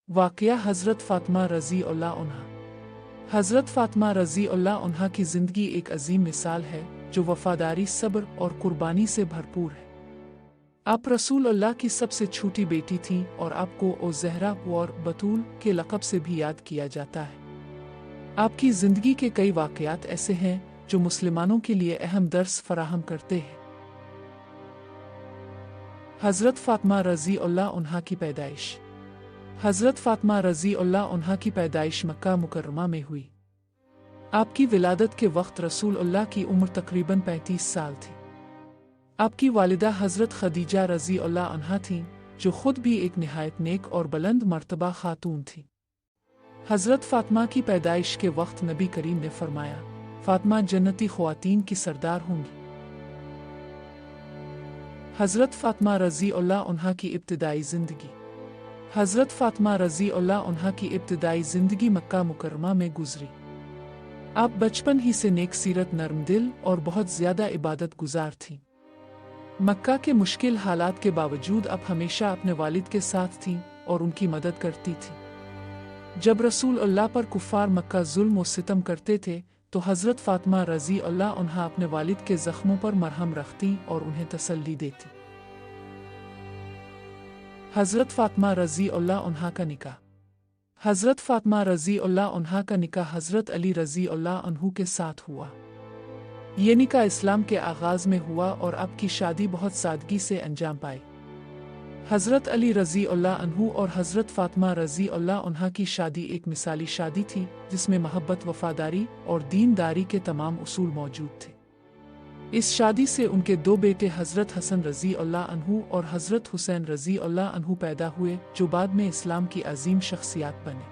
वाक़या हज़रत फ़ातिमा रज़ी अल्लाह अन्हा। हज़रत फ़ातिमा रज़ी अल्लाह अन्हा की ज़िंदगी एक अजीम मिसाल है जो वफ़ादारी, सब्र और कुर्बानी से भरपूर है। आप रसूल अल्लाह की सबसे छोटी बेटी थीं और आपको ओ ज़हरा और बतूल के लक़ब से भी याद किया जाता है। आपकी ज़िंदगी के कई वाक़यात ऐसे हैं जो मुसलमानों के लिए अहम दर्स फराहम करते हैं। हज़रत फ़ातिमा रज़ी अल्लाह अन्हा की पैदाइश। हज़रत फ़ातिमा रज़ी अल्लाह अन्हा की पैदाइश मक्का मुकर्रमा में हुई। आपकी विलादत के वक्त रसूल अल्लाह की उम्र तकरीबन 35 साल थी। आपकी वालिदा हज़रत खदीजा रज़ी अल्लाह अन्हा थीं, जो खुद भी एक निहायत नेक और बुलंद मर्तबा खातून थी। हज़रत फ़ातिमा की पैदाइश के वक्त नबी करीम ने फरमाया, फ़ातिमा जन्नती ख़वातीन की सरदार होंगी। हज़रत फ़ातिमा रज़ी अल्लाह अन्हा की इब्तिदाई ज़िंदगी। हज़रत फ़ातिमा रज़ी अल्लाह अन्हा की इब्तिदाई ज़िंदगी मक्का मुकर्रमा में गुजरी। आप बचपन ही से नेक सीरत, नरम दिल और बहुत ज़्यादा इबादत गुजार थीं। मक्का के मुश्किल हालात के बावजूद आप हमेशा अपने वालिद के साथ थीं और उनकी मदद करती थीं। जब रसूल अल्लाह पर कुफ़ार मक्का जुल्म और सितम करते थे तो हज़रत फ़ातिमा रज़ी अल्लाह अन्हा अपने वालिद के ज़ख्मों पर मरहम रखती और उन्हें तसल्ली देती। हज़रत फ़ातिमा रज़ी अल्लाह अन्हा का निकाह। हज़रत फ़ातिमा रज़ी अल्लाह अन्हा का निकाह हज़रत अली रज़ी अल्लाह अन्हु के साथ हुआ। ये निकाह इस्लाम के आगाज़ में हुआ और आपकी शादी बहुत सादगी से अंजाम पाई। हज़रत अली रज़ी अल्लाह अन्हु और हज़रत फ़ातिमा रज़ी अल्लाह अन्हा की शादी एक मिसाली शादी थी जिसमें मोहब्बत, वफ़ादारी और दीनदारी के तमाम उसूल मौजूद थे। इस शादी से उनके दो बेटे हज़रत हसन रज़ी अल्लाह अन्हु और हज़रत हुसैन रज़ी अल्लाह अन्हु पैदा हुए, जो बाद में इस्लाम की अजीम शख्सियत बने।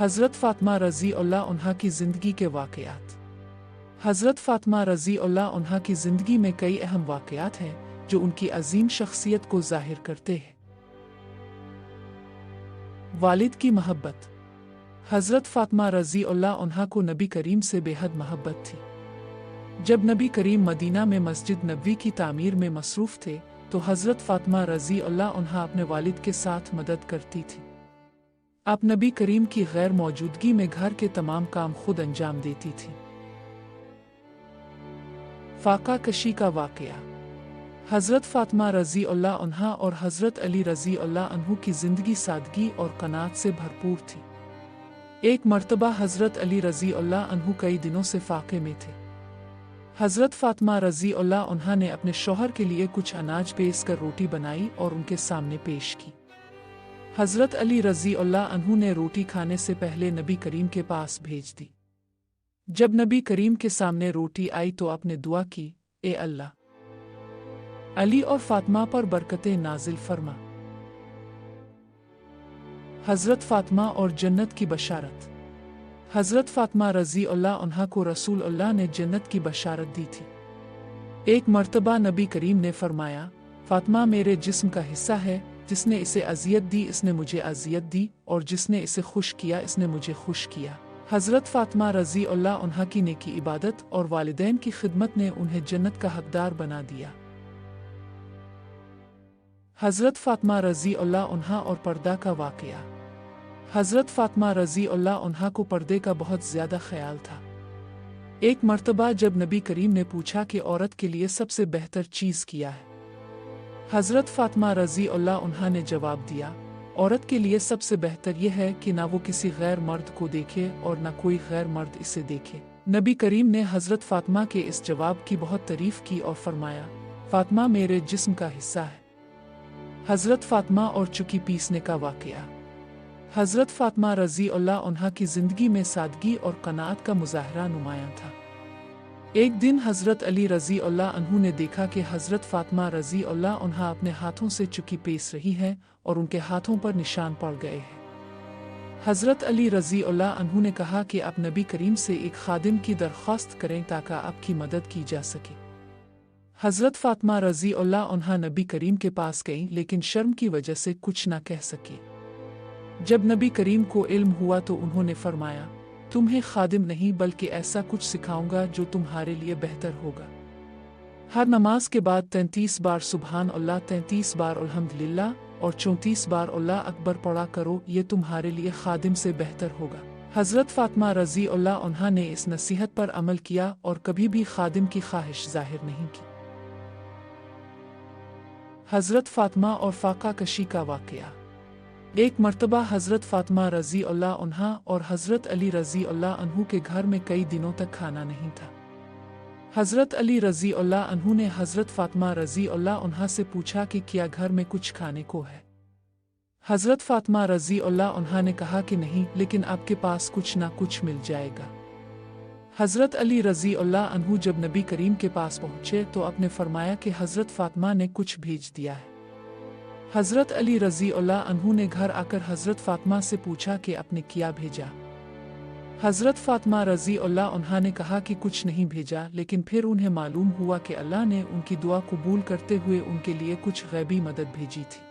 हज़रत फ़ातिमा रज़ी अल्लाह अन्हा की ज़िंदगी के वाक़यात। हज़रत फ़ातिमा रज़ी अल्लाह अन्हा की ज़िंदगी में कई अहम वाक़यात हैं जो उनकी अजीम शख्सियत को ज़ाहिर करते हैं। वालिद की मोहब्बत। हज़रत फ़ातिमा रज़ी अल्लाह अन्हा को नबी करीम से बेहद मोहब्बत थी। जब नबी करीम मदीना में मस्जिद नबवी की तामीर में मसरूफ़ थे तो हज़रत फ़ातिमा रज़ी अल्लाह अन्हा अपने वालिद के साथ मदद करती थी। आप नबी करीम की गैर मौजूदगी में घर के तमाम काम खुद अंजाम देती थी। फ़ाक़ा कशी का वाक़या। हज़रत फ़ातिमा रज़ी अल्लाह अन्हा और हज़रत अली रज़ी अल्लाह अन्हु की ज़िंदगी सादगी और क़नाअत से भरपूर थी। एक मर्तबा हज़रत अली रज़ी अल्लाह अन्हु कई दिनों से फ़ाक़े में थे। हज़रत फ़ातिमा रज़ी अल्लाह अन्हा ने अपने शौहर के लिए कुछ अनाज पेश कर रोटी बनाई और उनके सामने पेश की। हज़रत अली रज़ी अल्लाह अन्हु ने रोटी खाने से पहले नबी करीम के पास भेज दी। जब नबी करीम के सामने रोटी आई तो आपने दुआ की, ए अल्लाह, अली और फ़ातिमा पर बरकतें नाज़िल फरमा। हज़रत फ़ातिमा और जन्नत की बशारत। हज़रत फ़ातिमा रज़ी अल्लाह अन्हा को रसूल अल्लाह ने जन्नत की बशारत दी थी। एक मर्तबा नबी करीम ने फरमाया, फ़ातिमा मेरे जिस्म का हिस्सा है, जिसने इसे अज़ियत दी इसने मुझे अज़ियत दी और जिसने इसे खुश किया इसने मुझे खुश किया। हज़रत फ़ातिमा रज़ी अल्लाह अन्हा की नेकी, इबादत और वालिदैन की खिदमत ने उन्हें जन्नत का हकदार बना दिया। हज़रत फ़ातिमा रज़ी अल्लाह अन्हा और पर्दा का वाक़या। हज़रत फ़ातिमा रज़ी अल्लाह अन्हा को पर्दे का बहुत ज़्यादा ख्याल था। एक मर्तबा जब नबी करीम ने पूछा कि औरत के लिए सबसे बेहतर चीज़ क्या है, हज़रत फ़ातिमा रज़ी अल्लाह अन्हा ने जवाब दिया, औरत के लिए सबसे बेहतर यह है कि ना वो किसी गैर मर्द को देखे और ना कोई गैर मर्द इसे देखे। नबी करीम ने हज़रत फ़ातिमा के इस जवाब की बहुत तारीफ़ की और फरमाया, फ़ातिमा मेरे जिस्म का हिस्सा है। हज़रत फ़ातिमा और चुकी पीसने का वाक़या। हज़रत फ़ातिमा रज़ी अल्लाह अन्हा की ज़िंदगी में सादगी और क़नाअत का मुज़ाहरा नुमायां था। एक दिन हज़रत अली रज़ी अल्लाह अन्हु ने देखा कि हज़रत फ़ातिमा रज़ी अल्लाह अन्हा अपने हाथों से चुकी पीस रही हैं और उनके हाथों पर निशान पड़ गए हैं। हज़रत अली रज़ी अल्लाह अन्हु ने कहा कि आप नबी करीम से एक खादिम की दरख्वास्त करें ताकि आपकी मदद की जा सके। हज़रत फ़ातिमा रज़ी अल्लाह अन्हा नबी करीम के पास गईं लेकिन शर्म की वजह से कुछ न कह सकी। जब नबी करीम को इल्म हुआ तो उन्होंने फरमाया, तुम्हें खादिम नहीं बल्कि ऐसा कुछ सिखाऊंगा जो तुम्हारे लिए बेहतर होगा। हर नमाज के बाद 33 बार सुबहान अल्लाह, 33 बार अल्हम्दुलिल्लाह और 34 बार अल्लाह अकबर पढ़ा करो, ये तुम्हारे लिए खादिम से बेहतर होगा। हज़रत फ़ातिमा रज़ी अल्लाह अन्हा ने इस नसीहत पर अमल किया और कभी भी खादिम की ख्वाहिश जाहिर नहीं की। हज़रत फ़ातिमा और फ़ाक़ा कशी का वाक़या। एक मर्तबा हज़रत फ़ातिमा रज़ी अल्लाह अन्हा और हज़रत अली रज़ी अल्लाह अन्हु के घर में कई दिनों तक खाना नहीं था। हज़रत अली रज़ी अल्लाह अन्हु ने हज़रत फ़ातिमा रज़ी अल्लाह अन्हा से पूछा कि क्या घर में कुछ खाने को है। हज़रत फ़ातिमा रज़ी अल्लाह अन्हा ने कहा कि नहीं, लेकिन आपके पास कुछ ना कुछ मिल जाएगा। हज़रत अली रज़ी अल्लाह अन्हु जब नबी करीम के पास पहुँचे तो आपने फरमाया कि हज़रत फ़ातिमा ने कुछ भेज दिया है। हज़रत अली रज़ी अल्लाह अन्हु ने घर आकर हज़रत फ़ातिमा से पूछा कि आपने क्या भेजा। हज़रत फ़ातिमा रज़ी अल्लाह अन्हा ने कहा कि कुछ नहीं भेजा, लेकिन फिर उन्हें मालूम हुआ कि अल्लाह ने उनकी दुआ कबूल करते हुए उनके लिए कुछ गैबी मदद भेजी थी।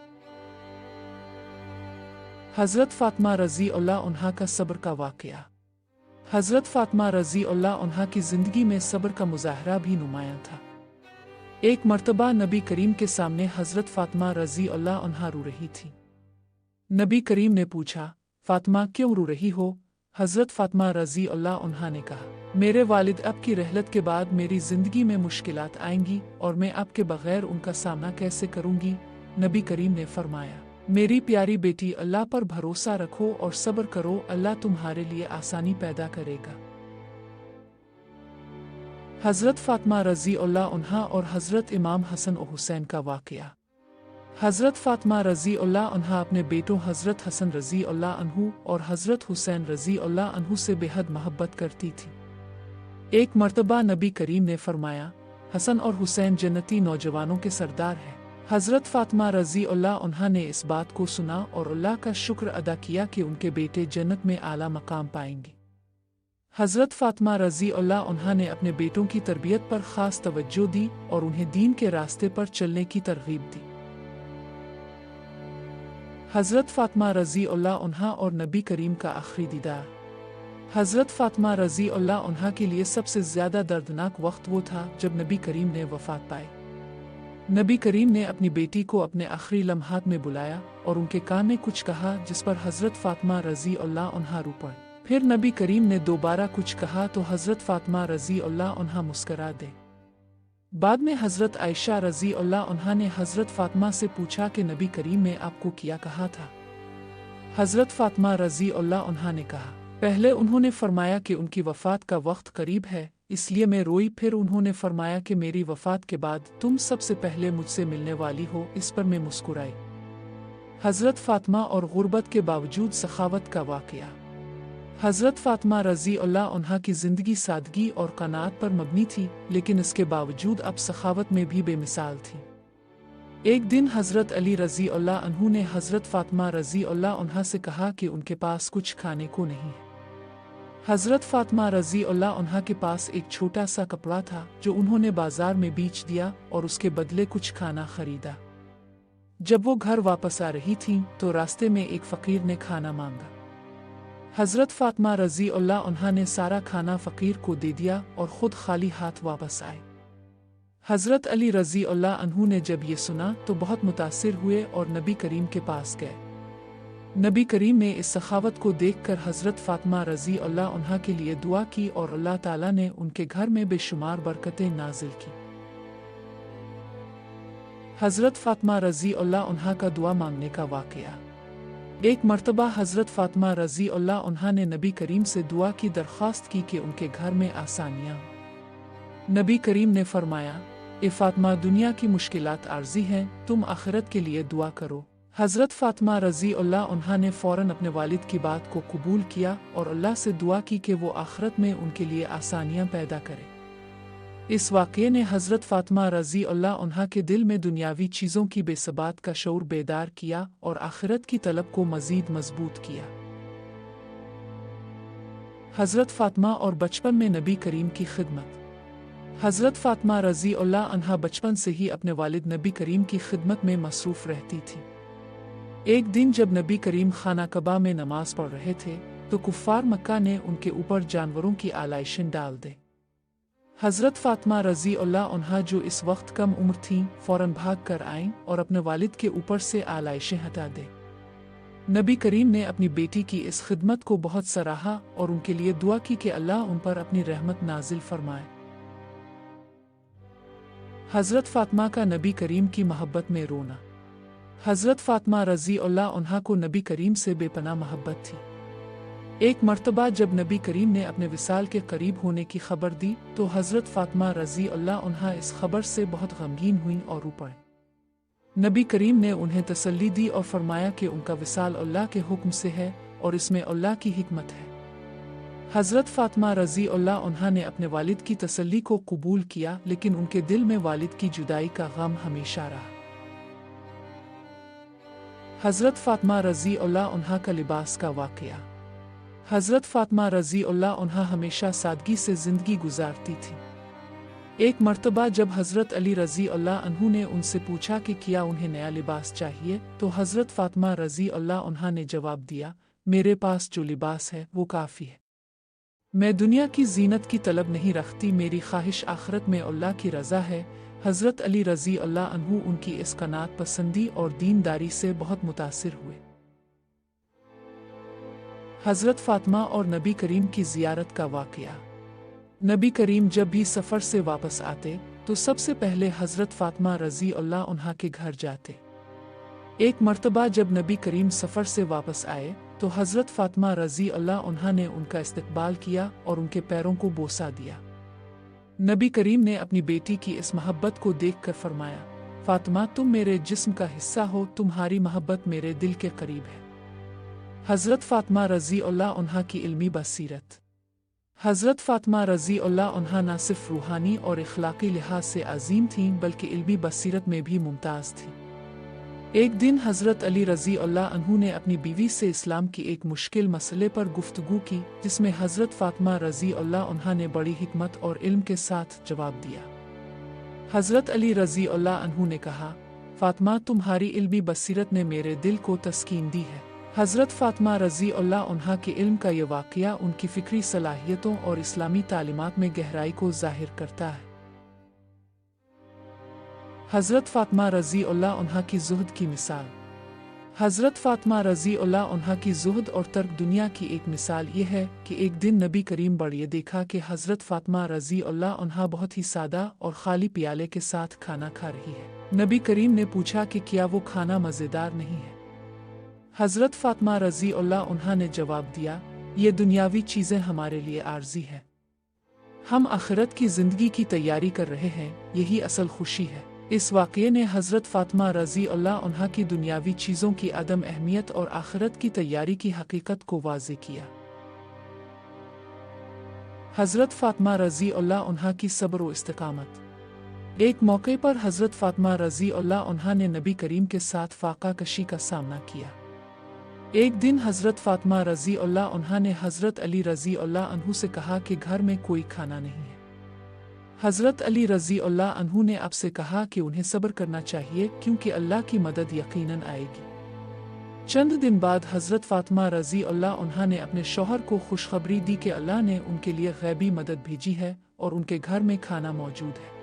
हज़रत फ़ातिमा रज़ी अल्लाह अन्हा का सब्र का वाक़या। हज़रत फ़ातिमा रज़ी अल्लाह अन्हा की ज़िंदगी में सब्र का मुज़ाहरा भी नुमायां था। एक मर्तबा नबी करीम के सामने हज़रत फ़ातिमा रज़ी अल्लाह अन्हा रो रही थी। नबी करीम ने पूछा, फ़ातिमा क्यों रो रही हो? हज़रत फ़ातिमा रज़ी अल्लाह अन्हा ने कहा, मेरे वालिद अब की रहलत के बाद मेरी ज़िंदगी में मुश्किलात आएंगी और मैं आपके बग़ैर उनका सामना कैसे करूँगी? नबी करीम ने फरमाया, मेरी प्यारी बेटी, अल्लाह पर भरोसा रखो और सब्र करो, अल्लाह तुम्हारे लिए आसानी पैदा करेगा। हज़रत फ़ातिमा रज़ी अल्लाह अन्हा और हज़रत इमाम हसन और हुसैन का वाक़या। हज़रत फ़ातिमा रज़ी अल्लाह अन्हा अपने बेटों हज़रत हसन रज़ी अल्लाह अन्हु और हज़रत हुसैन रज़ी अल्लाह अन्हु से बेहद मोहब्बत करती थी। एक मर्तबा नबी करीम ने फरमाया, हसन और हुसैन जन्नती नौजवानों के सरदार हैं। हज़रत फ़ातिमा रज़ी अल्लाह अन्हा ने इस बात को सुना और अल्लाह का शुक्र अदा किया कि उनके बेटे जन्नत में आला मकाम पाएंगे। हज़रत फ़ातिमा रज़ी अल्लाह अन्हा ने अपने बेटों की तरबियत पर ख़ास तवज्जो दी और उन्हें दीन के रास्ते पर चलने की तरग़ीब दी। हज़रत फ़ातिमा रज़ी अल्लाह अन्हा और नबी करीम का आखिरी दीदार। हज़रत फ़ातिमा रज़ी अल्लाह अन्हा के लिए सबसे ज़्यादा दर्दनाक वक्त वो था जब नबी करीम ने वफ़ात पाई। नबी करीम ने अपनी बेटी को अपने आखिरी लम्हात में बुलाया और उनके कान में कुछ कहा, जिस पर हज़रत फ़ातिमा रज़ी अल्लाह अन्हा रो पड़ी। फिर नबी करीम ने दोबारा कुछ कहा तो हज़रत फ़ातिमा रज़ी अल्लाह अन्हा मुस्करा दे। बाद में हज़रत आयशा रज़ी अल्लाह अन्हा ने हज़रत फ़ातिमा से पूछा कि नबी करीम ने आपको क्या कहा था। हज़रत फ़ातिमा रज़ी अल्लाह अन्हा ने कहा, पहले उन्होंने फरमाया कि उनकी वफ़ात का वक्त करीब है, इसलिए मैं रोई। फिर उन्होंने फरमाया कि मेरी वफ़ात के बाद तुम सबसे पहले मुझसे मिलने वाली हो। इस पर मैं मुस्कुराई। हज़रत फ़ातिमा और गुर्बत के बावजूद सखावत का वाक़या। हज़रत फ़ातिमा रज़ी अल्लाह अन्हा की ज़िंदगी सादगी और क़नाअत पर मबनी थी, लेकिन इसके बावजूद अब सखावत में भी बेमिसाल थी। एक दिन हज़रत अली रज़ी अल्लाह अन्हु ने हज़रत फ़ातिमा रज़ी अल्लाह अन्हा से कहा कि उनके पास कुछ खाने को नहीं है। हज़रत फ़ातिमा रज़ी अल्लाह अन्हा के पास एक छोटा सा कपड़ा था जो उन्होंने बाजार में बेच दिया और उसके बदले कुछ खाना खरीदा। जब वो घर वापस आ रही थीं तो रास्ते में एक फ़कीर ने खाना मांगा। हज़रत फ़ातिमा रज़ी अल्लाह अन्हा ने सारा खाना फ़कीर को दे दिया और ख़ुद खाली हाथ वापस आए। हज़रत अली रज़ी अल्लाह अन्हु ने जब ये सुना तो बहुत मुतासिर हुए और नबी करीम के पास गए। नबी करीम ने इस सखावत को देखकर हज़रत फ़ातिमा रज़ी अल्लाह अन्हा के लिए दुआ की और अल्लाह ताला ने उनके घर में बेशुमार बरकतें नाजिल की। हज़रत फ़ातिमा रज़ी अल्लाह अन्हा का दुआ मांगने का वाक़या। एक मर्तबा हज़रत फ़ातिमा रज़ी अल्लाह अन्हा ने नबी करीम से दुआ की दरख्वास्त की कि उनके घर में आसानियाँ। नबी करीम ने फरमाया, ए फ़ातिमा, दुनिया की मुश्किलात आर्जी हैं, तुम आखिरत के लिए दुआ करो। हज़रत फ़ातिमा रज़ी अल्लाह अन्हा ने फ़ौरन अपने वालिद की बात को कबूल किया और अल्लाह से दुआ की कि वो आखिरत में उनके लिए आसानियाँ पैदा करे। इस वाक़ये ने हज़रत फ़ातिमा रज़ी अल्लाह अन्हा के दिल में दुनियावी चीज़ों की बेसबात का शऊर बेदार किया और आखिरत की तलब को मज़ीद मज़बूत किया। हज़रत फ़ातिमा और बचपन में नबी करीम की खिदमत। हज़रत फ़ातिमा रज़ी अल्लाह अन्हा बचपन से ही अपने वालिद नबी करीम की खिदमत में मसरूफ़ रहती थी। एक दिन जब नबी करीम खाना कबा में नमाज पढ़ रहे थे तो कुफ़ार मक्का ने उनके ऊपर जानवरों की आलाइशें डाल दी। हज़रत फ़ातिमा रज़ी अल्लाह अन्हा जो इस वक्त कम उम्र थीं, फ़ौरन भाग कर आईं और अपने वालिद के ऊपर से आलाइशें हटा दें। नबी करीम ने अपनी बेटी की इस खिदमत को बहुत सराहा और उनके लिए दुआ की कि अल्लाह उन पर अपनी रहमत नाजिल फरमाए। हज़रत फ़ातिमा का नबी करीम की मोहब्बत में रोना। हज़रत फ़ातिमा रज़ी अल्लाह अन्हा को नबी करीम से बेपनाह मोहब्बत थी। एक मर्तबा जब नबी करीम ने अपने विसाल के करीब होने की खबर दी तो हज़रत फ़ातिमा रज़ी अल्लाह अन्हा इस खबर से बहुत गमगीन हुईं और रो पड़ीं। नबी करीम ने उन्हें तसल्ली दी और फरमाया कि उनका विसाल अल्लाह के हुक्म से है और इसमें अल्लाह की हिकमत है। हज़रत फ़ातिमा रज़ी अल्लाह अन्हा ने अपने वालिद की तसल्ली को कबूल किया, लेकिन उनके दिल में वालिद की जुदाई का गम हमेशा रहा। हज़रत फ़ातिमा रज़ी अल्लाह अन्हा का लिबास का वाक़या। हज़रत फ़ातिमा रज़ी अल्लाह अन्हा हमेशा सादगी से ज़िंदगी गुजारती थी। एक मर्तबा जब हज़रत अली रज़ी अल्लाह अन्हु ने उनसे पूछा कि क्या उन्हें नया लिबास चाहिए, तो हज़रत फ़ातिमा रज़ी अल्लाह अन्हा ने जवाब दिया, मेरे पास जो लिबास है वो काफ़ी है। मैं दुनिया की ज़ीनत की तलब नहीं रखती, मेरी ख्वाहिश आखिरत में अल्लाह की रज़ा है। हज़रत अली रज़ी अल्लाह अन्हु उनकी इस क़नाअत पसंदी और दीनदारी से बहुत मुतासिर हुए। हज़रत फ़ातिमा और नबी करीम की ज़ियारत का वाक़या। नबी करीम जब भी सफ़र से वापस आते तो सबसे पहले हज़रत फ़ातिमा रज़ी अल्लाह अन्हा के घर जाते। एक मर्तबा जब नबी करीम सफ़र से वापस आए तो हज़रत फ़ातिमा रज़ी अल्लाह अन्हा ने उनका इस्तक़बाल किया और उनके पैरों को बोसा दिया। नबी करीम ने अपनी बेटी की इस मोहब्बत को देखकर फरमाया, फ़ातिमा तुम मेरे जिस्म का हिस्सा हो, तुम्हारी मोहब्बत मेरे दिल के करीब है। हज़रत फ़ातिमा रज़ी अल्लाह अन्हा की इल्मी बसीरत। हज़रत फ़ातिमा रज़ी अल्लाह अन्हा न सिर्फ रूहानी और इखलाक़ी लिहाज से अजीम थीं बल्कि इल्मी बसीरत में भी मुमताज़ थीं। एक दिन हज़रत अली रज़ी अल्लाह अन्हु ने अपनी बीवी से इस्लाम की एक मुश्किल मसले पर गुफ्तगू की, जिसमें हज़रत फ़ातिमा रज़ी अल्लाह अन्हा ने बड़ी हिकमत और इल्म के साथ जवाब दिया। हज़रत अली रज़ी अल्लाह अन्हु ने कहा, फ़ातिमा तुम्हारी इल्मी बसीरत ने मेरे दिल को तस्कीन दी है। हज़रत फ़ातिमा रज़ी अल्लाह अन्हा के इल्म का ये वाक़या उनकी फ़िक्री सलाहियतों और इस्लामी तालीमात में गहराई को ज़ाहिर करता है। हज़रत फ़ातिमा रज़ी अल्लाह अन्हा की ज़ुहद की मिसाल। हज़रत फ़ातिमा रज़ी अल्लाह अन्हा की ज़ुहद और तर्क दुनिया की एक मिसाल ये है कि एक दिन नबी करीम बढ़िए देखा कि हज़रत फ़ातिमा रज़ी अल्लाह अन्हा बहुत ही सादा और खाली प्याले के साथ खाना खा रही है। नबी करीम ने पूछा कि क्या वो खाना मज़ेदार नहीं है। हज़रत फ़ातिमा रज़ी अल्लाह अन्हा ने जवाब दिया, ये दुनियावी चीज़ें हमारे लिए आर्जी है, हम आखिरत की ज़िंदगी की तैयारी कर रहे हैं, यही असल खुशी है। इस वाक़ये ने हज़रत फ़ातिमा रज़ी अल्लाह अन्हा की दुनियावी चीज़ों की अदम अहमियत और आखिरत की तैयारी की हकीकत को वाज़े किया। हज़रत फ़ातिमा रज़ी अल्लाह अन्हा की सब्र व इस्तिक़ामत। एक मौके पर हज़रत फ़ातिमा रज़ी अल्लाह अन्हा ने नबी करीम के साथ फ़ाक़ा कशी का सामना किया। एक दिन हज़रत फ़ातिमा रज़ी अल्लाह अन्हा ने हज़रत अली रज़ी अल्लाह अन्हु से कहा कि घर में कोई खाना नहीं है। हज़रत अली रज़ी अल्लाह अन्हु ने आपसे कहा कि उन्हें सब्र करना चाहिए क्योंकि अल्लाह की मदद यकीनन आएगी। चंद दिन बाद हज़रत फ़ातिमा रज़ी अल्लाह अन्हा ने अपने शौहर को खुशखबरी दी कि अल्लाह ने उनके लिए गैबी मदद भेजी है और उनके घर में खाना मौजूद है।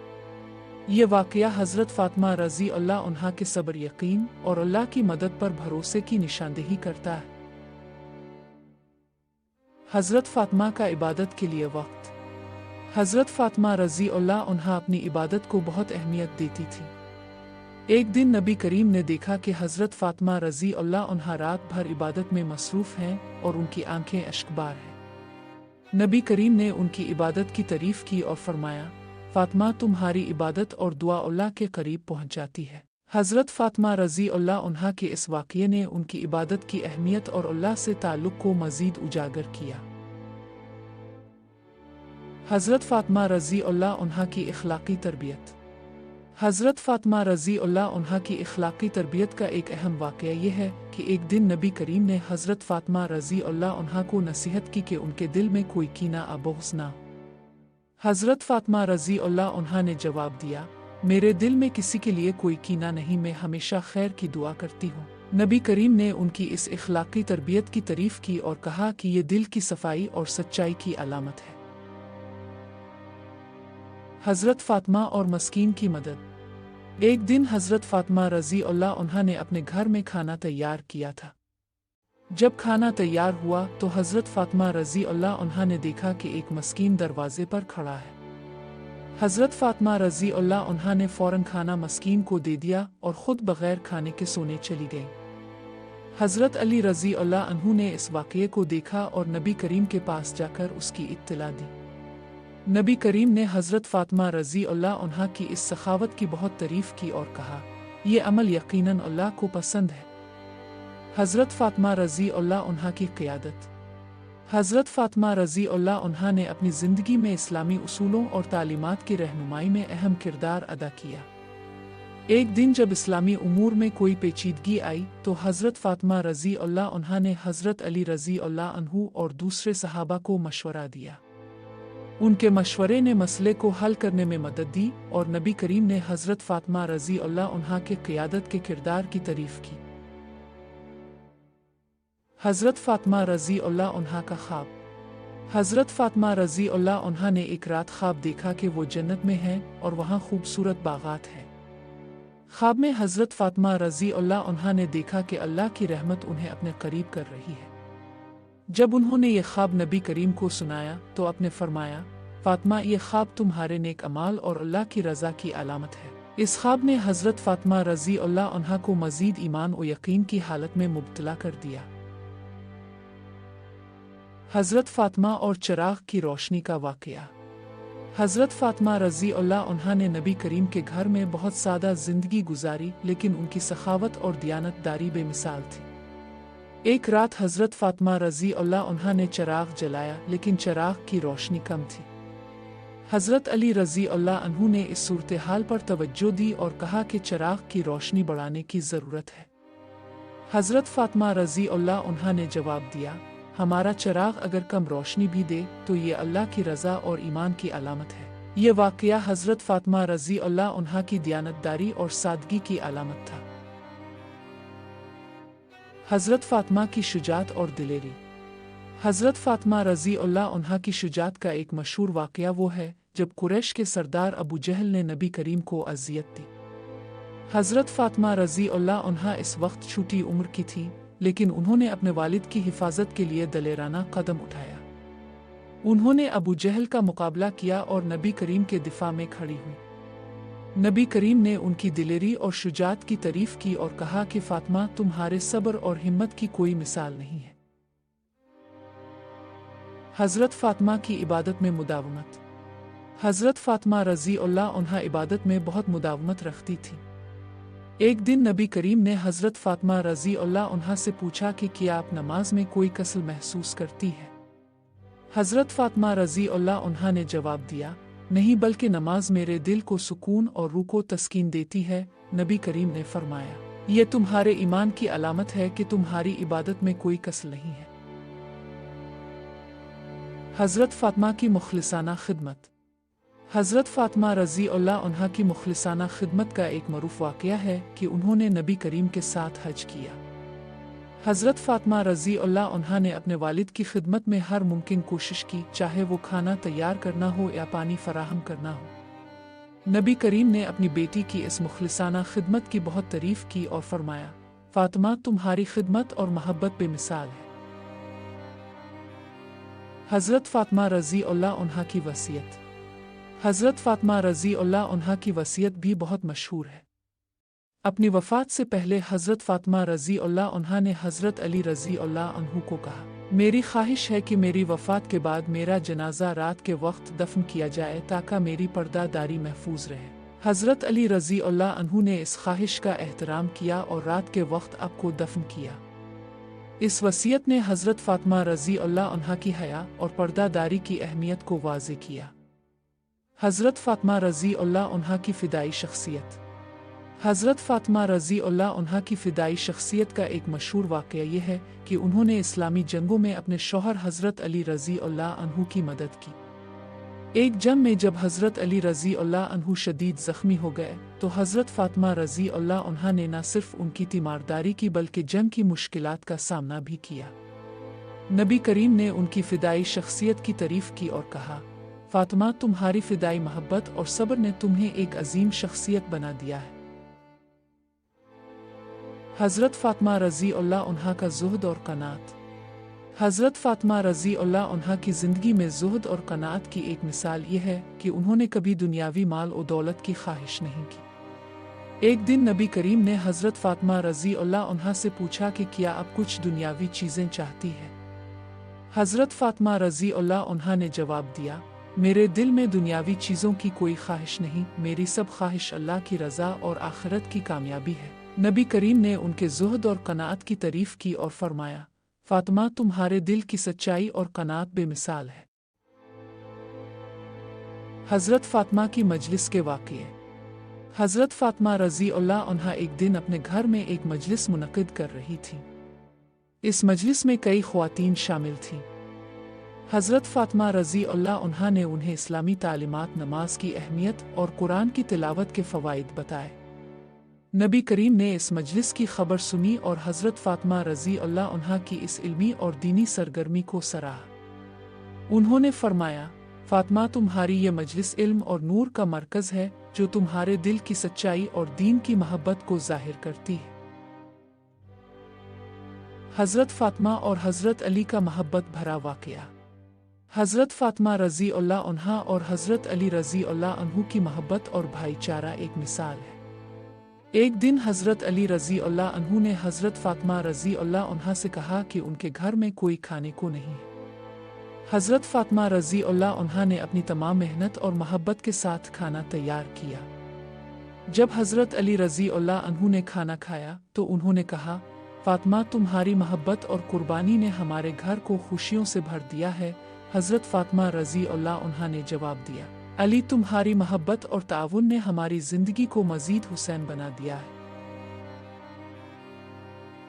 ये वाक़या हज़रत फ़ातिमा रज़ी अल्लाह अन्हा के सब्र, यकीन और अल्लाह की मदद पर भरोसे की निशानदेही करता है। हज़रत फ़ातिमा का इबादत के लिए वक्त। हज़रत फ़ातिमा रज़ी अल्लाह अन्हा अपनी इबादत को बहुत अहमियत देती थी। एक दिन नबी करीम ने देखा कि हज़रत फ़ातिमा रज़ी अल्लाह अन्हा रात भर इबादत में मसरूफ़ हैं और उनकी आंखें अश्कबार हैं। नबी करीम ने उनकी इबादत की तारीफ़ की और फरमाया, फ़ातिमा तुम्हारी इबादत और दुआ अल्लाह के करीब पहुँच जाती है। हज़रत फ़ातिमा रज़ी अल्लाह अन्हा के इस वाक़ये ने उनकी इबादत की अहमियत और अल्लाह से ताल्लुक़ को मज़ीद उजागर किया। हज़रत फ़ातिमा रज़ी अल्लाह अन्हा की इख़लाक़ी तरबियत। हज़रत फ़ातिमा रज़ी अल्लाह अन्हा की इख़लाक़ी तरबियत का एक अहम वाक़या ये है कि एक दिन नबी करीम ने हज़रत फ़ातिमा रज़ी अल्लाह अन्हा को नसीहत की कि उनके दिल में कोई कीना अबग़्ज़ ना हो। हज़रत फ़ातिमा रज़ी अल्लाह अन्हा ने जवाब दिया, मेरे दिल में किसी के लिए कोई कीना नहीं, मैं हमेशा खैर की दुआ करती हूँ। नबी करीम ने उनकी इस इख़लाक़ी तरबियत की तारीफ़ की और कहा कि ये दिल की सफ़ाई और सच्चाई की अलामत है। हज़रत फ़ातिमा और मस्कीन की मदद। एक दिन हज़रत फ़ातिमा रज़ी अल्लाह अन्हा ने अपने घर में खाना तैयार किया था। जब खाना तैयार हुआ तो हज़रत फ़ातिमा रज़ी अल्लाह अन्हा ने देखा कि एक मस्कीन दरवाजे पर खड़ा है। हज़रत फ़ातिमा रज़ी अल्लाह अन्हा ने फ़ौरन खाना मस्कीन को दे दिया और ख़ुद बग़ैर खाने के सोने चली गईं। हज़रत अली रज़ी अल्लाह अन्हु ने इस वाक़ये को देखा और नबी करीम के पास जाकर उसकी इत्तला दी। नबी करीम ने हज़रत फ़ातिमा रज़ी अल्लाह अन्हा की इस सखावत की बहुत तारीफ़ की और कहा, ये अमल यकीनन अल्लाह को पसंद है। हज़रत फ़ातिमा रज़ी अल्लाह अन्हा की क़ियादत। हज़रत फ़ातिमा रज़ी अल्लाह अन्हा ने अपनी ज़िंदगी में इस्लामी उसूलों और तालीमात की रहनुमाई में अहम किरदार अदा किया। एक दिन जब इस्लामी उमूर में कोई पेचीदगी आई तो हज़रत फ़ातिमा रज़ी अल्लाह अन्हा ने हज़रत अली रज़ी अल्लाह अन्हु और दूसरे सहाबा को मशवरा दिया। उनके मशवरे ने मसले को हल करने में मदद दी और नबी करीम ने हज़रत फ़ातिमा रज़ी अल्लाह अन्हा के क़ियादत के किरदार की तारीफ़ की। हज़रत फ़ातिमा रज़ी अल्लाह अन्हा का ख्वाब। हज़रत फ़ातिमा रज़ी अल्लाह अन्हा ने एक रात ख्वाब देखा कि वो जन्नत में हैं और वहाँ खूबसूरत बागात हैं। ख्वाब में हज़रत फ़ातिमा रज़ी अल्लाह अन्हा ने देखा कि अल्लाह की रहमत उन्हें अपने करीब कर रही है। जब उन्होंने ये ख्वाब नबी करीम को सुनाया तो आपने फरमाया, फ़ातिमा, ये ख्वाब तुम्हारे नेक अमाल और अल्लाह की रज़ा की अलामत है। इस ख्वाब ने हज़रत फ़ातिमा रज़ी अल्लाह अन्हा को मज़ीद ईमान और यकीन की हालत में मुब्तला कर दिया। हज़रत फ़ातिमा और चिराग की रोशनी का वाक़या। हज़रत फ़ातिमा रज़ी अल्लाह अन्हा ने नबी करीम के घर में बहुत सादा ज़िंदगी गुजारी, लेकिन उनकी सखावत और दियानतदारी बेमिसाल थी। एक रात हज़रत फ़ातिमा रज़ी अल्लाह अन्हा ने चिराग जलाया, लेकिन चिराग की रोशनी कम थी। हज़रत अली रज़ी अल्लाह अन्हु ने इस सूरत हाल पर तवज्जो दी और कहा कि चिराग की रोशनी बढ़ाने की ज़रूरत है। हज़रत फ़ातिमा रज़ी अल्लाह अन्हा ने जवाब दिया, हमारा चिराग अगर कम रोशनी भी दे तो ये अल्लाह की रज़ा और ईमान की अलामत है। ये वाक़या हज़रत फ़ातिमा रज़ी अल्लाह अन्हा की दियानतदारी और सादगी की अलामत था। हज़रत फ़ातिमा की शुजाअत और दिलेरी। हज़रत फ़ातिमा रज़ी अल्लाह अन्हा की शुजाअत का एक मशहूर वाक़या वो है जब कुरैश के सरदार अबू जहल ने नबी करीम को अज़ियत दी। हज़रत फ़ातिमा रज़ी अल्लाह अन्हा इस वक्त छोटी उम्र की थी, लेकिन उन्होंने अपने वालिद की हिफाजत के लिए दलेराना कदम उठाया। उन्होंने अबू जहल का मुकाबला किया और नबी करीम के दिफा में खड़ी हुई। नबी करीम ने उनकी दिलेरी और शुजाअत की तारीफ़ की और कहा कि फ़ातिमा, तुम्हारे सब्र और हिम्मत की कोई मिसाल नहीं है। हज़रत फ़ातिमा की इबादत में मुदावमत। हज़रत फ़ातिमा रज़ी अल्लाह अन्हा इबादत में बहुत मुदावमत रखती थी। एक दिन नबी करीम ने हज़रत फ़ातिमा रज़ी अल्लाह अन्हा से पूछा कि क्या आप नमाज में कोई कसर महसूस करती है? हज़रत फ़ातिमा रज़ी अल्लाह अन्हा ने जवाब दिया, नहीं, बल्कि नमाज मेरे दिल को सुकून और रूह को तस्कीन देती है। नबी करीम ने फरमाया, ये तुम्हारे ईमान की अलामत है कि तुम्हारी इबादत में कोई कसर नहीं है। हज़रत फ़ातिमा की मुख़लिसाना खिदमत। हज़रत फ़ातिमा रज़ी अल्लाह अन्हा की मुख़लिसाना खिदमत का एक मरूफ़ वाक़या है कि उन्होंने नबी करीम के साथ हज किया। हज़रत फ़ातिमा रज़ी अल्लाह अन्हा ने अपने वालिद की खिदमत में हर मुमकिन कोशिश की, चाहे वो खाना तैयार करना हो या पानी फ़राहम करना हो। नबी करीम ने अपनी बेटी की इस मुख़लिसाना खिदमत की बहुत तारीफ़ की और फरमाया, फ़ातिमा, तुम्हारी खिदमत और मोहब्बत बेमिसाल है। हज़रत फ़ातिमा रज़ी अल्लाह अन्हा की वसीयत। हज़रत फ़ातिमा रज़ी अल्लाह अन्हा की वसीयत भी बहुत मशहूर है। अपनी वफ़ात से पहले हज़रत फ़ातिमा रज़ी अल्लाह अन्हा ने हज़रत अली रज़ी अल्लाह अन्हु को कहा, मेरी ख्वाहिश है कि मेरी वफ़ात के बाद मेरा जनाजा रात के वक्त दफन किया जाए ताकि मेरी पर्दादारी महफूज रहे। हज़रत अली रज़ी अल्लाह अन्हु ने इस ख्वाहिश का एहतराम किया और रात के वक्त आपको दफन किया। इस वसीयत ने हज़रत फ़ातिमा रज़ी अल्लाह अन्हा की हया और पर्दादारी की अहमियत को वाज़ेह किया। हज़रत फ़ातिमा रज़ी अल्लाह अन्हा की फ़िदाई शख्सियत। हज़रत फ़ातिमा रज़ी अल्लाह अन्हा की फ़िदाई शख्सियत का एक मशहूर वाक़या ये है कि उन्होंने इस्लामी जंगों में अपने शौहर हज़रत अली रज़ी अल्लाह अन्हु की मदद की। एक जंग में जब हज़रत अली रज़ी अल्लाह अन्हु शदीद ज़ख्मी हो गए तो हज़रत फ़ातिमा रज़ी अल्लाह अन्हा ने न सिर्फ उनकी तीमारदारी की बल्कि जंग की मुश्किलात का सामना भी किया। नबी करीम ने उनकी फ़िदाई शख्सियत की तारीफ़ की और कहा, फातिमा, तुम्हारी फिदाई मोहब्बत और सब्र ने तुम्हें एक अजीम शख्सियत बना दिया है। हज़रत फातिमा रज़ी अल्लाह अन्हा का ज़ुहद और क़नाअत। हज़रत फातिमा रज़ी अल्लाह अन्हा की ज़िंदगी में ज़ुहद और क़नाअत की एक मिसाल ये है कि उन्होंने कभी दुनियावी माल और दौलत की ख्वाहिश नहीं की। एक दिन नबी करीम ने हज़रत फातिमा रज़ी अल्लाह अन्हा से पूछा कि क्या आप कुछ दुनियावी चीज़ें चाहती हैं? हज़रत फातिमा रज़ी अल्लाह अन्हा ने जवाब दिया, मेरे दिल में दुनियावी चीज़ों की कोई ख्वाहिश नहीं, मेरी सब ख्वाहिश अल्लाह की रज़ा और आखिरत की कामयाबी है। नबी करीम ने उनके ज़ुहद और क़नाअत की तारीफ़ की और फरमाया, फातिमा, तुम्हारे दिल की सच्चाई और क़नाअत बेमिसाल है। हज़रत फातिमा की मजलिस के वाक़ये। हज़रत फातिमा रज़ी अल्लाह अन्हा एक दिन अपने घर में एक मजलिस मुनक़िद कर रही थी। इस मजलिस में कई ख़वातीन शामिल थीं। हज़रत फातिमा रज़ी अल्लाह अन्हा ने उन्हें इस्लामी तालीमात, नमाज की अहमियत और कुरान की तिलावत के फ़वाइद बताए। नबी करीम ने इस मजलिस की खबर सुनी और हज़रत फातिमा रज़ी अल्लाह अन्हा की इस इल्मी और दीनी सरगर्मी को सराहा। उन्होंने फरमाया, फातिमा, तुम्हारी ये मजलिस इल्म और नूर का मरकज़ है जो तुम्हारे दिल की सच्चाई और दीन की मोहब्बत को ज़ाहिर करती है। हज़रत फातिमा और हज़रत अली का मोहब्बत भरा वाक़या। हज़रत फातिमा रज़ी अल्लाह अन्हा और हज़रत अली रज़ी अल्लाह अन्हु की मोहब्बत और भाईचारा एक मिसाल है। एक दिन हज़रत अली रज़ी अल्लाह अन्हु ने हज़रत फातिमा रज़ी अल्लाह अन्हा से कहा कि उनके घर में कोई खाने को नहीं है। हज़रत फातिमा रज़ी अल्लाह अन्हा ने अपनी तमाम मेहनत और मोहब्बत के साथ खाना तैयार किया। जब हज़रत अली रज़ी अल्लाह अन्हु ने खाना खाया तो उन्होंने कहा, फातिमा, तुम्हारी मोहब्बत और कुर्बानी ने हमारे घर को खुशियों से भर दिया है। हज़रत फातिमा रज़ी अल्लाह अन्हा ने जवाब दिया, अली, तुम्हारी मोहब्बत और ताउन ने हमारी ज़िंदगी को मज़ीद हुसैन बना दिया है।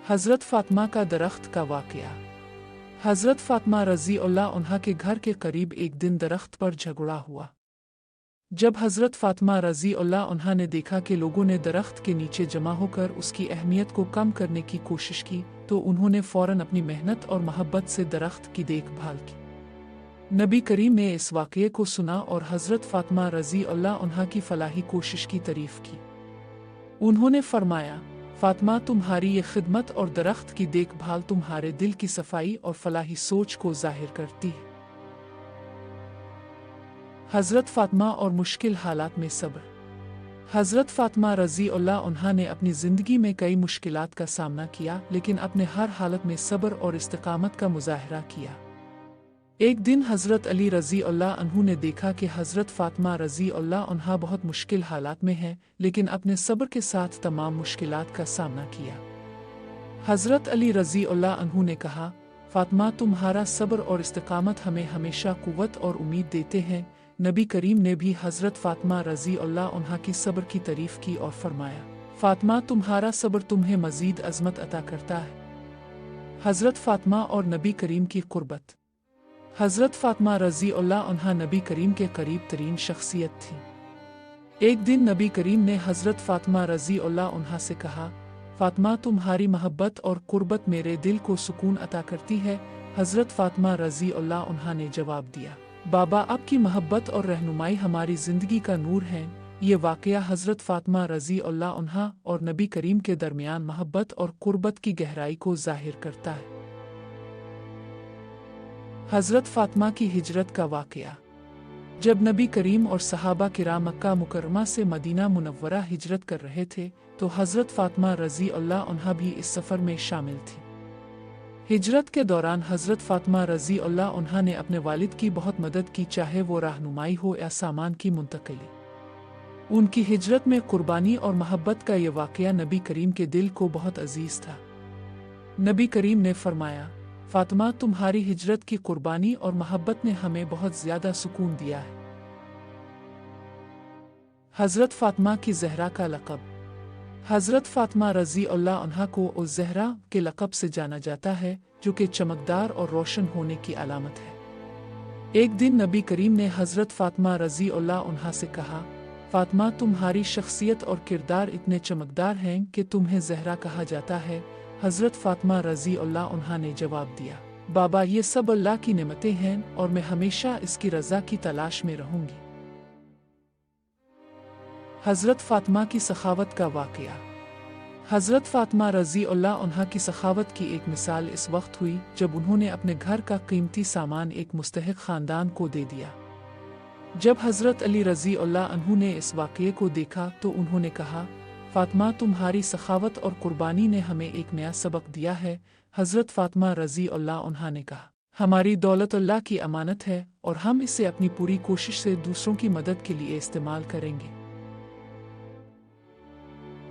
हज़रत फातिमा का दरख्त का वाक़या। हज़रत फातिमा रज़ी अल्लाह अन्हा के घर के करीब एक दिन दरख्त पर झगड़ा हुआ। जब हज़रत फातिमा रज़ी अल्लाह अन्हा ने देखा कि लोगों ने दरख्त के नीचे जमा होकर उसकी अहमियत को कम करने की कोशिश की तो उन्होंने फ़ौरन अपनी मेहनत और मोहब्बत से दरख्त की देखभाल की। नबी करीम ने इस वाक़ये को सुना और हज़रत फातिमा रज़ी अल्लाह अन्हा की फ़लाही कोशिश की तारीफ़ की। उन्होंने फरमाया, फातिमा, तुम्हारी ये खिदमत और दरख्त की देखभाल तुम्हारे दिल की सफाई और फलाही सोच को ज़ाहिर करती है। हज़रत फातिमा और मुश्किल हालात में सब्र। हज़रत फातिमा रज़ी अल्लाह अन्हा ने अपनी ज़िंदगी में कई मुश्किलात का सामना किया, लेकिन अपने हर हालत में सब्र और इस्तिक़ामत का मुज़ाहरा किया। एक दिन हज़रत अली रज़ी अल्लाह अन्हु ने देखा कि हज़रत फातिमा रज़ी अल्लाह अन्हा बहुत मुश्किल हालात में है, लेकिन अपने सब्र के साथ तमाम मुश्किलात का सामना किया। हज़रत अली रज़ी अल्लाह अन्हु ने कहा, फातिमा, तुम्हारा सब्र और इस्तिक़ामत हमें हमेशा क़ुव्वत और उम्मीद देते हैं। नबी करीम ने भी हज़रत फातिमा रज़ी अल्लाह अन्हा की सब्र की तारीफ़ की और फरमाया, फातिमा, तुम्हारा सब्र तुम्हें मज़ीद अज़मत अता करता है। हज़रत फातिमा और नबी करीम की क़ुर्बत। हज़रत फातिमा रज़ी अल्लाह अन्हा नबी करीम के करीब तरीन शख्सियत थी। एक दिन नबी करीम ने हज़रत फातिमा रज़ी अल्लाह अन्हा से कहा, फातिमा, तुम्हारी मोहब्बत और क़ुर्बत मेरे दिल को सुकून अता करती है। हज़रत फातिमा रज़ी अल्लाह अन्हा ने जवाब दिया, बाबा, आपकी मोहब्बत और रहनुमाई हमारी ज़िंदगी का नूर है। ये वाक़या हज़रत फातिमा रज़ी अल्लाह अन्हा और नबी करीम के दरमियान मोहब्बत और क़ुर्बत की गहराई को ज़ाहिर करता है। हज़रत फातिमा की हिजरत का वाक़या। जब नबी करीम और सहाबा किराम मक्का मुकर्रमा से मदीना मुनव्वरा हिजरत कर रहे थे तो हज़रत फातिमा रज़ी अल्लाह अन्हा भी इस सफ़र में शामिल थी। हिजरत के दौरान हज़रत फातिमा रज़ी अल्लाह अन्हा ने अपने वालिद की बहुत मदद की, चाहे वो रहनुमाई हो या सामान की मुंतकिली। उनकी हिजरत में कुर्बानी और मोहब्बत का ये वाक़या नबी करीम के दिल को बहुत अजीज़ था। नबी करीम ने फरमाया, फातिमा, तुम्हारी हिजरत की कुर्बानी और मोहब्बत ने हमें बहुत ज़्यादा सुकून दिया है। हज़रत फातिमा की ज़हरा का लक़ब। हज़रत फातिमा रज़ी अल्लाह अन्हा को उज़-ज़हरा के लक़ब से जाना जाता है, जो कि चमकदार और रोशन होने की अलामत है। एक दिन नबी करीम ने हज़रत फातिमा रज़ी अल्लाह अन्हा से कहा, फातिमा, तुम्हारी शख्सियत और किरदार इतने चमकदार हैं कि तुम्हें ज़हरा कहा जाता है। हज़रत फातिमा रज़ी अल्लाह अन्हा ने जवाब दिया, बाबा ये सब अल्लाह की नेमतें हैं और मैं हमेशा इसकी रज़ा की तलाश में रहूंगी। हज़रत फ़ातिमा की सखावत का वाक़या। हज़रत फ़ातिमा रज़ी अल्लाह अन्हा की सखावत की एक मिसाल इस वक्त हुई जब उन्होंने अपने घर का कीमती सामान एक मुस्तहिक़ ख़ानदान को दे दिया। जब हज़रत अली रज़ी अल्लाह अन्हु ने इस वाक़ये को देखा तो उन्होंने कहा, फ़ातिमा तुम्हारी सखावत और कुर्बानी ने हमें एक नया सबक दिया है। हज़रत फ़ातिमा रज़ी अल्लाह अन्हा ने कहा, हमारी दौलत अल्लाह की अमानत है और हम इसे अपनी पूरी कोशिश से दूसरों की मदद के लिए इस्तेमाल करेंगे।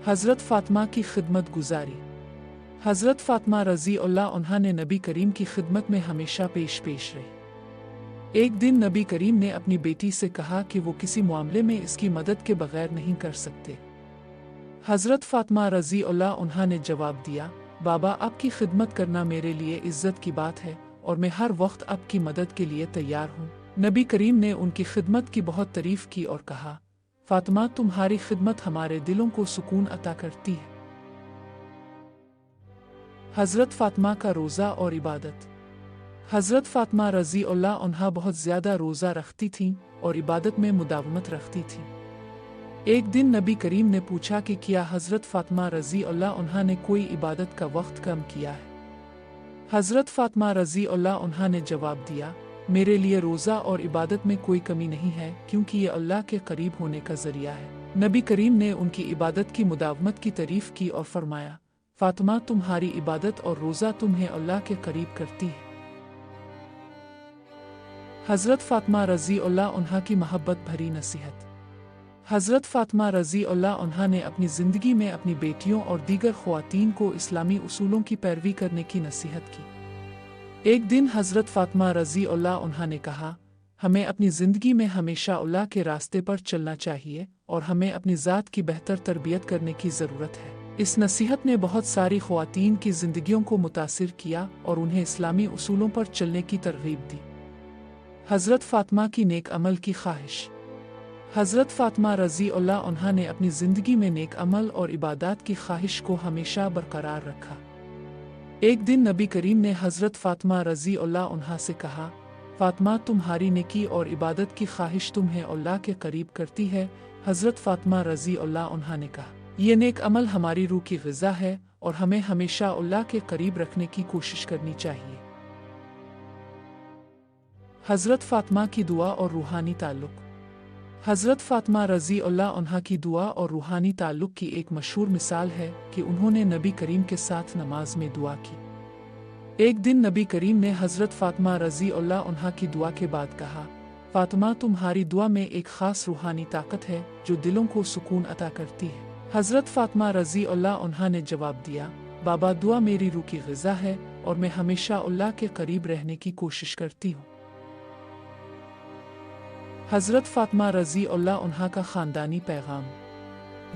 हज़रत फ़ातिमा की खिदमत गुजारी। हज़रत फ़ातिमा रज़ी अल्लाह अन्हा ने नबी करीम की खिदमत में हमेशा पेश रही। एक दिन नबी करीम ने अपनी बेटी से कहा कि वो किसी मामले में इसकी मदद के बगैर नहीं कर सकते। हज़रत फ़ातिमा रज़ी अल्लाह अन्हा ने जवाब दिया, बाबा आपकी खिदमत करना मेरे लिए इज़्ज़त की बात है और मैं हर वक्त आपकी मदद के लिए तैयार हूँ। नबी करीम ने उनकी खिदमत की बहुत तारीफ़ की और कहा, फ़ातिमा तुम्हारी खिदमत हमारे दिलों को सुकून अता करती है। हज़रत फ़ातिमा का रोज़ा और इबादत। हज़रत फ़ातिमा रज़ी अल्लाह अन्हा बहुत ज़्यादा रोज़ा रखती थीं और इबादत में मुदावमत रखती थीं। एक दिन नबी करीम ने पूछा कि क्या हज़रत फ़ातिमा रज़ी अल्लाह अन्हा ने कोई इबादत का वक्त कम किया है। हज़रत फ़ातिमा रज़ी अल्लाह अन्हा ने जवाब दिया, मेरे लिए रोज़ा और इबादत में कोई कमी नहीं है क्योंकि ये अल्लाह के करीब होने का ज़रिया है। नबी करीम ने उनकी इबादत की मुदावमत की तारीफ़ की और फरमाया, फ़ातिमा तुम्हारी इबादत और रोज़ा तुम्हें अल्लाह के करीब करती है। हज़रत फ़ातिमा रज़ी अल्लाह अन्हा की मोहब्बत भरी नसीहत। हज़रत फ़ातिमा रज़ी अल्लाह अन्हा ने अपनी ज़िंदगी में अपनी बेटियों और दीगर ख़वातीन को इस्लामी उसूलों की पैरवी करने की नसीहत की। एक दिन हज़रत फ़ातिमा रज़ी अल्लाह अन्हा ने कहा, हमें अपनी ज़िंदगी में हमेशा अल्लाह के रास्ते पर चलना चाहिए और हमें अपनी ज़ात की बेहतर तरबियत करने की ज़रूरत है। इस नसीहत ने बहुत सारी ख़वातीन की ज़िंदगियों को मुतासिर किया और उन्हें इस्लामी उसूलों पर चलने की तरग़ीब दी। हज़रत फ़ातिमा की नेक अमल की ख्वाहिश। हज़रत फ़ातिमा रज़ी अल्लाह अन्हा ने अपनी ज़िंदगी में नेक अमल और इबादत की ख्वाहिश को हमेशा बरकरार रखा। एक दिन नबी करीम ने हज़रत फ़ातिमा रज़ी अल्लाह अन्हा से कहा, फ़ातिमा तुम्हारी नेकी और इबादत की ख्वाहिश तुम्हें अल्लाह के करीब करती है। हज़रत फ़ातिमा रज़ी अल्लाह अन्हा ने कहा, ये नेक अमल हमारी रूह की ग़िज़ा है और हमें हमेशा अल्लाह के करीब रखने की कोशिश करनी चाहिए। हज़रत फ़ातिमा की दुआ और रूहानी ताल्लुक़। हज़रत फ़ातिमा रज़ी अल्लाह अन्हा की दुआ और रूहानी ताल्लुक़ की एक मशहूर मिसाल है कि उन्होंने नबी करीम के साथ नमाज में दुआ की। एक दिन नबी करीम ने हज़रत फ़ातिमा रज़ी अल्लाह अन्हा की दुआ के बाद कहा, फ़ातिमा तुम्हारी दुआ में एक ख़ास रूहानी ताकत है जो दिलों को सुकून अता करती है। हज़रत फ़ातिमा रज़ी अल्लाह अन्हा ने जवाब दिया, बाबा दुआ मेरी रूह की ग़िज़ा है और मैं हमेशा अल्लाह के करीब रहने की कोशिश करती हूँ। हज़रत फ़ातिमा रज़ी अल्लाह अन्हा का ख़ानदानी पैगाम।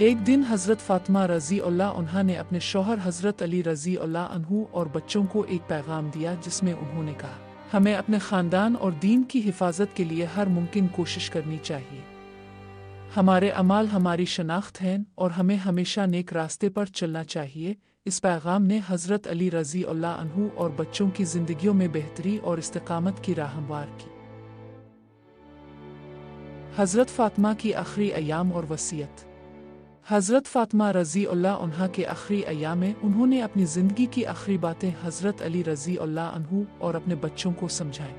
एक दिन हज़रत फ़ातिमा रज़ी अल्लाह अन्हा ने अपने शौहर हज़रत अली रज़ी अल्लाह अन्हु और बच्चों को एक पैगाम दिया जिसमें उन्होंने कहा, हमें अपने ख़ानदान और दीन की हिफाजत के लिए हर मुमकिन कोशिश करनी चाहिए। हमारे अमाल हमारी शनाख्त हैं और हमें हमेशा नेक रास्ते पर चलना चाहिए। इस पैगाम ने हज़रत अली रज़ी अल्लाह अन्हु और बच्चों की ज़िंदगियों में बेहतरी और इस्तिक़ामत की राह हमवार की। हज़रत फ़ातिमा की आखिरी अयाम और वसीयत। हज़रत फ़ातिमा रज़ी अल्लाह अन्हा के आखिरी अयाम में उन्होंने अपनी ज़िंदगी की आखिरी बातें हज़रत अली रज़ी अल्लाह अन्हु और अपने बच्चों को समझाएं।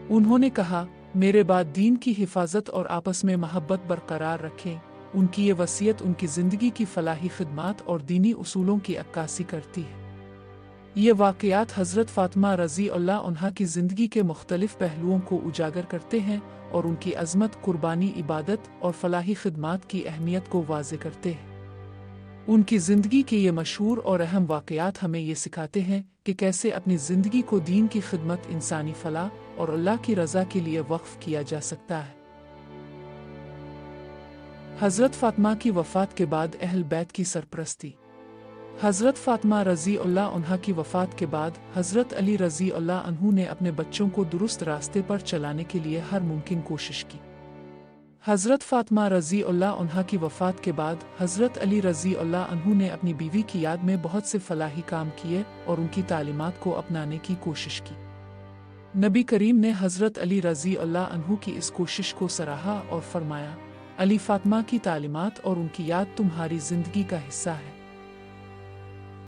उन्होंने कहा, मेरे बाद दीन की हिफाजत और आपस में महब्बत बरकरार रखें। उनकी ये वसीयत उनकी ज़िंदगी की फ़लाही खिदमात और दीनी उसूलों की अक्कासी करती है। ये वाक़यात हज़रत फ़ातिमा रज़ी अल्लाह अन्हा की ज़िंदगी के मुख्तलिफ़ पहलुओं को उजागर करते हैं और उनकी अज़मत, कुर्बानी, इबादत और फ़लाही खिदमात की अहमियत को वाज़े करते हैं। उनकी ज़िंदगी के ये मशहूर और अहम वाक़यात हमें ये सिखाते हैं कि कैसे अपनी ज़िंदगी को दीन की खिदमत, इंसानी फ़लाह और अल्लाह की रज़ा के लिए वक्फ़ किया जा सकता है। हज़रत फ़ातिमा की वफ़ात के बाद अहल बैत की सरपरस्ती। हज़रत फ़ातिमा रज़ी अल्लाह अन्हा की वफ़ात के बाद हज़रत अली रज़ी अल्लाह अन्हु ने अपने बच्चों को दुरुस्त रास्ते पर चलाने के लिए हर मुमकिन कोशिश की। حضرت فاطمہ رضی اللہ عنہا کی وفات کے بعد حضرت علی رضی اللہ عنہ نے اپنی بیوی کی یاد میں بہت سے فلاحی کام کیے اور ان کی تعلیمات کو اپنانے کی کوشش کی۔ نبی کریم نے حضرت علی رضی اللہ عنہ کی اس کوشش کو سراہا اور فرمایا، علی فاطمہ کی تعلیمات اور ان کی یاد تمہاری زندگی کا حصہ ہے۔